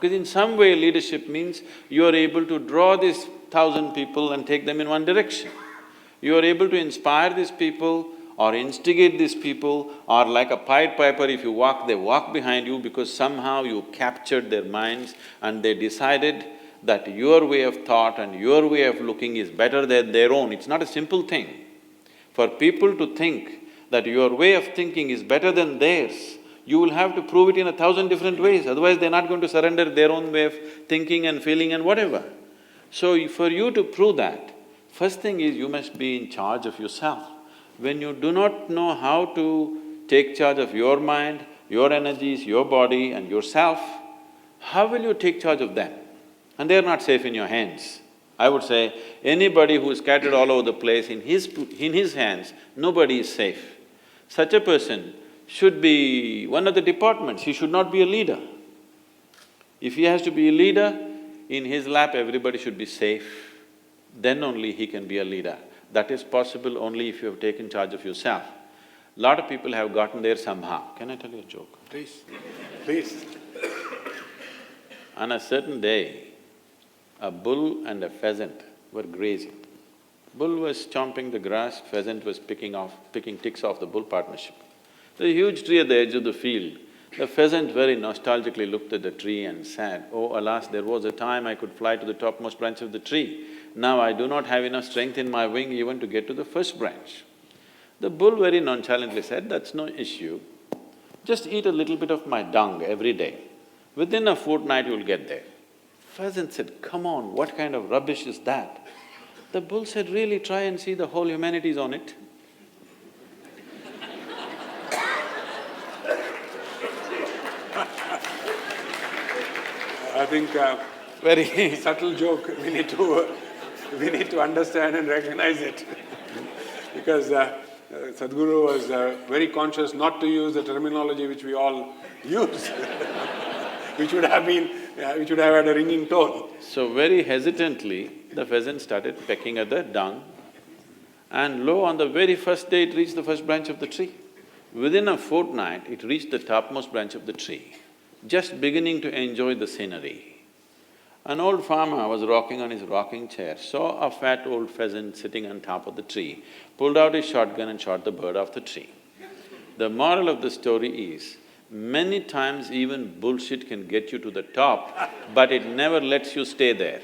Because in some way leadership means you are able to draw these 1,000 people and take them in one direction. You are able to inspire these people or instigate these people, or like a Pied Piper, if you walk, they walk behind you because somehow you captured their minds and they decided that your way of thought and your way of looking is better than their own. It's not a simple thing. For people to think that your way of thinking is better than theirs, you will have to prove it in 1,000 different ways, otherwise they're not going to surrender their own way of thinking and feeling and whatever. So for you to prove that, first thing is you must be in charge of yourself. When you do not know how to take charge of your mind, your energies, your body and yourself, how will you take charge of them? And they're not safe in your hands. I would say, anybody who is scattered all over the place, in his hands, nobody is safe. Such a person should be one of the departments, he should not be a leader. If he has to be a leader, in his lap everybody should be safe, then only he can be a leader. That is possible only if you have taken charge of yourself. Lot of people have gotten there somehow. Can I tell you a joke? Please, please. On a certain day, a bull and a pheasant were grazing. Bull was chomping the grass, pheasant was picking ticks off the bull partnership. There's a huge tree at the edge of the field. The pheasant very nostalgically looked at the tree and said, "Oh, alas, there was a time I could fly to the topmost branch of the tree. Now I do not have enough strength in my wing even to get to the first branch." The bull very nonchalantly said, "That's no issue. Just eat a little bit of my dung every day. Within a fortnight you'll get there." Pheasant said, "Come on, what kind of rubbish is that?" The bull said, "Really, try and see, the whole humanity is on it." I think Very subtle joke, we need to understand and recognize it. Because Sadhguru was very conscious not to use the terminology which we all use, which would have had a ringing tone. So very hesitantly, the pheasant started pecking at the dung, and lo, on the very first day it reached the first branch of the tree. Within a fortnight, it reached the topmost branch of the tree, just beginning to enjoy the scenery. An old farmer was rocking on his rocking chair, saw a fat old pheasant sitting on top of the tree, pulled out his shotgun and shot the bird off the tree. The moral of the story is, many times even bullshit can get you to the top, but it never lets you stay there.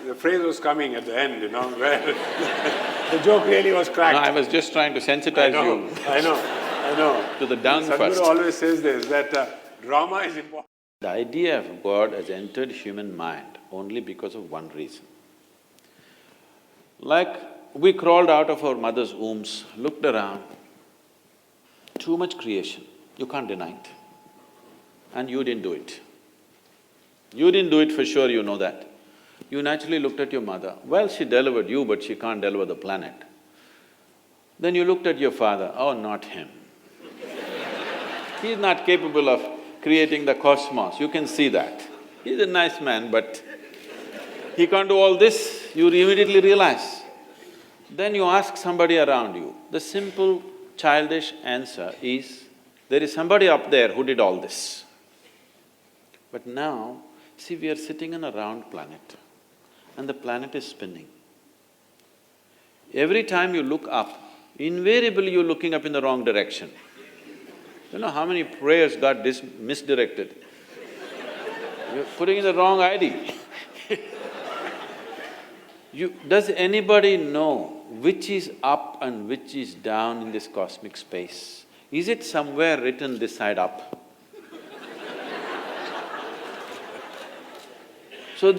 The phrase was coming at the end, where the joke really was cracked. No, I was just trying to sensitize you I know. to the dung Sadhguru first. always says this, that drama is important. The idea of God has entered human mind only because of one reason. Like we crawled out of our mother's wombs, looked around, too much creation, you can't deny it. And you didn't do it. You didn't do it for sure, you know that. You naturally looked at your mother, well, she delivered you, but she can't deliver the planet. Then you looked at your father, oh, not him. He's not capable of creating the cosmos, you can see that. He's a nice man, but he can't do all this, you immediately realize. Then you ask somebody around you, the simple childish answer is, there is somebody up there who did all this. But now, see, we are sitting on a round planet and the planet is spinning. Every time you look up, invariably you're looking up in the wrong direction. You know how many prayers got misdirected? You're putting in the wrong ID. Does anybody know which is up and which is down in this cosmic space? Is it somewhere written this side up? So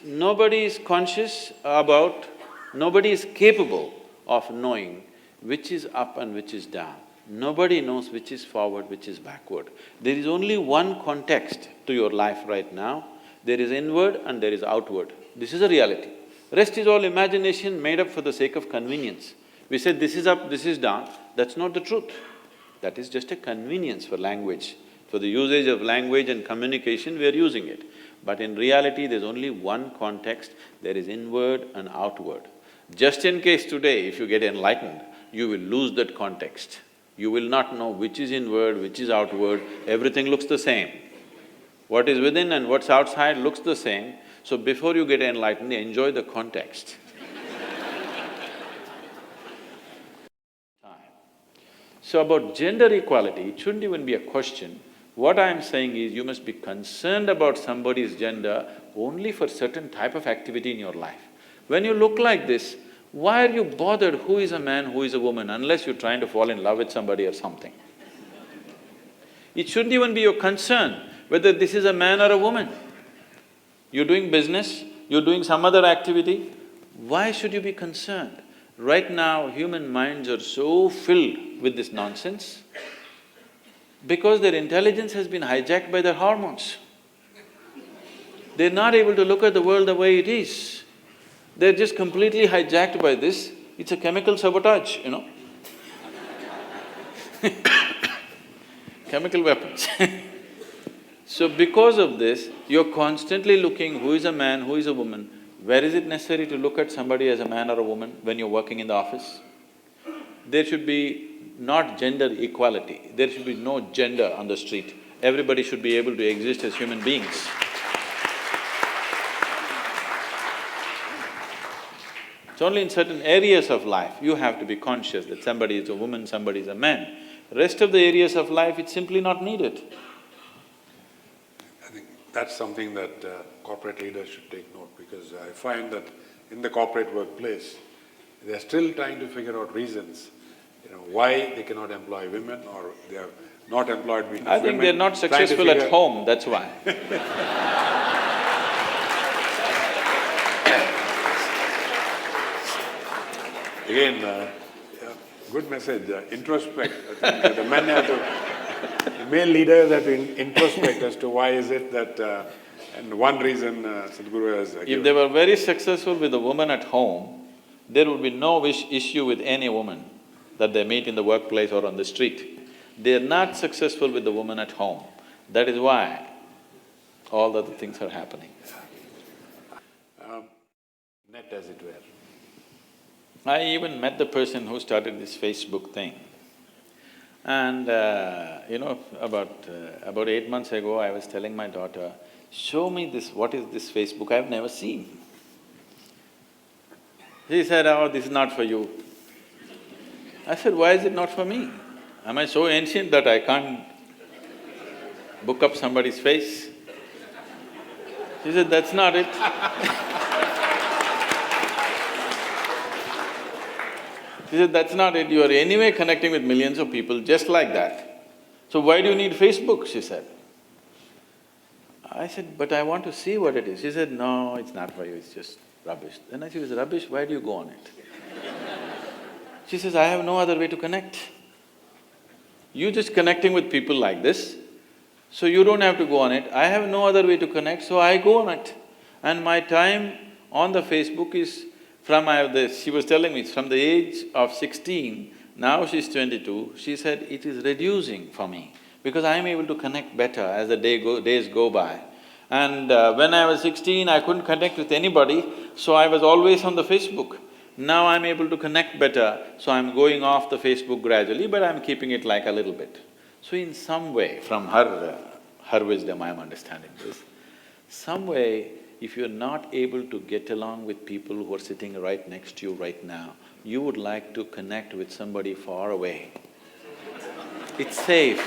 nobody is conscious about, nobody is capable of knowing which is up and which is down. Nobody knows which is forward, which is backward. There is only one context to your life right now, there is inward and there is outward. This is a reality. Rest is all imagination made up for the sake of convenience. We say this is up, this is down, that's not the truth. That is just a convenience for language. For the usage of language and communication, we are using it. But in reality, there's only one context, there is inward and outward. Just in case today, if you get enlightened, you will lose that context. You will not know which is inward, which is outward, everything looks the same. What is within and what's outside looks the same, so before you get enlightened, enjoy the context. So about gender equality, it shouldn't even be a question. What I'm saying is you must be concerned about somebody's gender only for certain type of activity in your life. When you look like this, why are you bothered who is a man, who is a woman, unless you're trying to fall in love with somebody or something? It shouldn't even be your concern whether this is a man or a woman. You're doing business, you're doing some other activity, why should you be concerned? Right now, human minds are so filled with this nonsense because their intelligence has been hijacked by their hormones. They're not able to look at the world the way it is. They're just completely hijacked by this. It's a chemical sabotage, you know. Chemical weapons. So because of this, you're constantly looking who is a man, who is a woman. Where is it necessary to look at somebody as a man or a woman when you're working in the office? There should be not gender equality, there should be no gender on the street. Everybody should be able to exist as human beings. It's only in certain areas of life you have to be conscious that somebody is a woman, somebody is a man. Rest of the areas of life, it's simply not needed. I think that's something that corporate leaders should take note, because I find that in the corporate workplace, they're still trying to figure out reasons, why they cannot employ women or they are not employed women. I think they're not successful at home, that's why. Again, good message, introspect. I think the men have to… the male leaders have to introspect as to why is it that… and one reason Sadhguru has given. If they were very successful with a woman at home, there would be no issue with any woman that they meet in the workplace or on the street. They're not successful with the woman at home. That is why all the other things are happening. Net, as it were. I even met the person who started this Facebook thing. And about 8 months ago, I was telling my daughter, show me this, what is this Facebook, I've never seen. She said, oh, this is not for you. I said, why is it not for me? Am I so ancient that I can't book up somebody's face? She said, that's not it. She said, that's not it, you are anyway connecting with millions of people just like that. So why do you need Facebook, she said. I said, but I want to see what it is. She said, no, it's not for you, it's just rubbish. Then I said, it's rubbish, why do you go on it? She says, I have no other way to connect. You're just connecting with people like this, so you don't have to go on it. I have no other way to connect, so I go on it. And my time on the Facebook is she was telling me, from the age of 16, now she's 22, she said, it is reducing for me because I'm able to connect better as the days go by. And when I was 16, I couldn't connect with anybody, so I was always on the Facebook. Now I'm able to connect better, so I'm going off the Facebook gradually, but I'm keeping it like a little bit. So in some way, from her wisdom I'm understanding this, some way, if you're not able to get along with people who are sitting right next to you right now, you would like to connect with somebody far away. It's safe.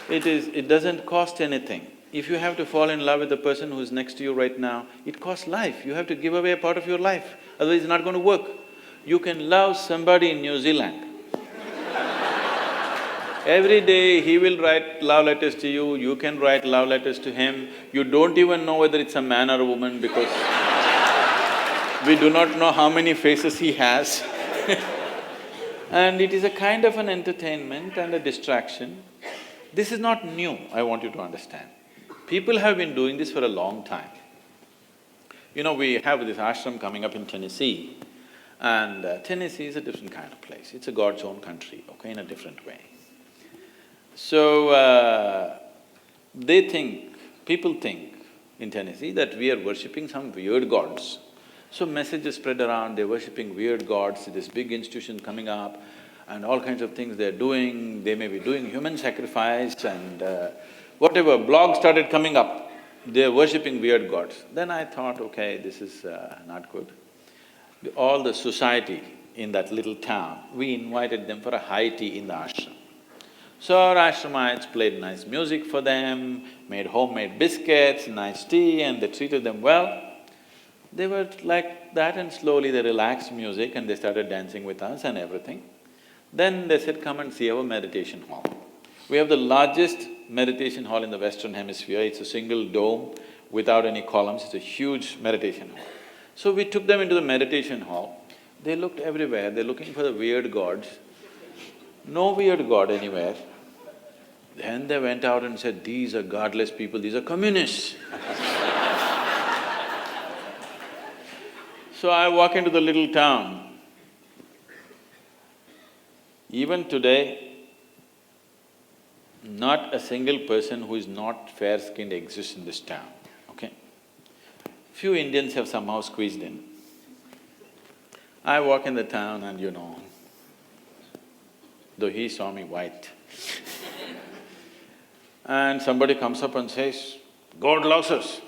It doesn't cost anything. If you have to fall in love with the person who's next to you right now, it costs life. You have to give away a part of your life, otherwise it's not going to work. You can love somebody in New Zealand. Every day he will write love letters to you, you can write love letters to him. You don't even know whether it's a man or a woman because we do not know how many faces he has. And it is a kind of an entertainment and a distraction. This is not new, I want you to understand. People have been doing this for a long time. We have this ashram coming up in Tennessee, and Tennessee is a different kind of place. It's a God's own country, okay, in a different way. So, people think in Tennessee that we are worshipping some weird gods. So messages spread around, they're worshipping weird gods, this big institution coming up and all kinds of things they're doing, they may be doing human sacrifice and whatever, blogs started coming up, they're worshipping weird gods. Then I thought, okay, this is not good. All the society in that little town, we invited them for a high tea in the ashram. So our ashramites played nice music for them, made homemade biscuits, nice tea, and they treated them well. They were like that, and slowly they relaxed music and they started dancing with us and everything. Then they said, come and see our meditation hall. We have the largest meditation hall in the Western Hemisphere. It's a single dome without any columns, it's a huge meditation hall. So we took them into the meditation hall. They looked everywhere, they're looking for the weird gods. No weird god anywhere. Then they went out and said, these are godless people, these are communists. So I walk into the little town. Even today, not a single person who is not fair-skinned exists in this town, okay? Few Indians have somehow squeezed in. I walk in the town and though he saw me white. And somebody comes up and says, God loves us.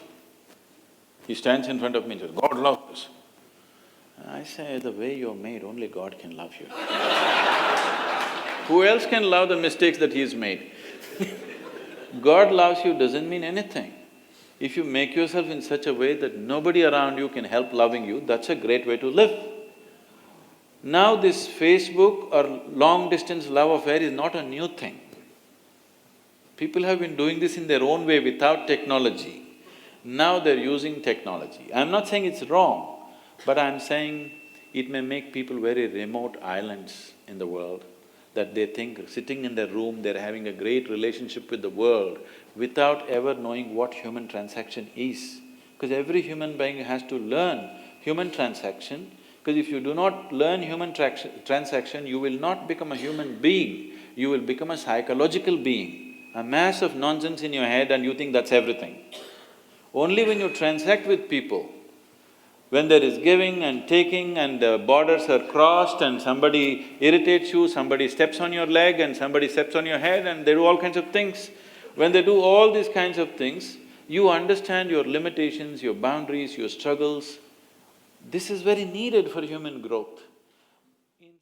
He stands in front of me and says, God loves us. I say, the way you're made, only God can love you. Who else can love the mistakes that He's made? God loves you doesn't mean anything. If you make yourself in such a way that nobody around you can help loving you, that's a great way to live. Now this Facebook or long-distance love affair is not a new thing. People have been doing this in their own way without technology. Now they're using technology. I'm not saying it's wrong, but I'm saying it may make people very remote islands in the world, that they think sitting in their room, they're having a great relationship with the world without ever knowing what human transaction is. Because every human being has to learn human transaction, because if you do not learn human transaction, you will not become a human being, you will become a psychological being, a mass of nonsense in your head and you think that's everything. Only when you transact with people, when there is giving and taking and the borders are crossed and somebody irritates you, somebody steps on your leg and somebody steps on your head and they do all kinds of things. When they do all these kinds of things, you understand your limitations, your boundaries, your struggles. This is very needed for human growth.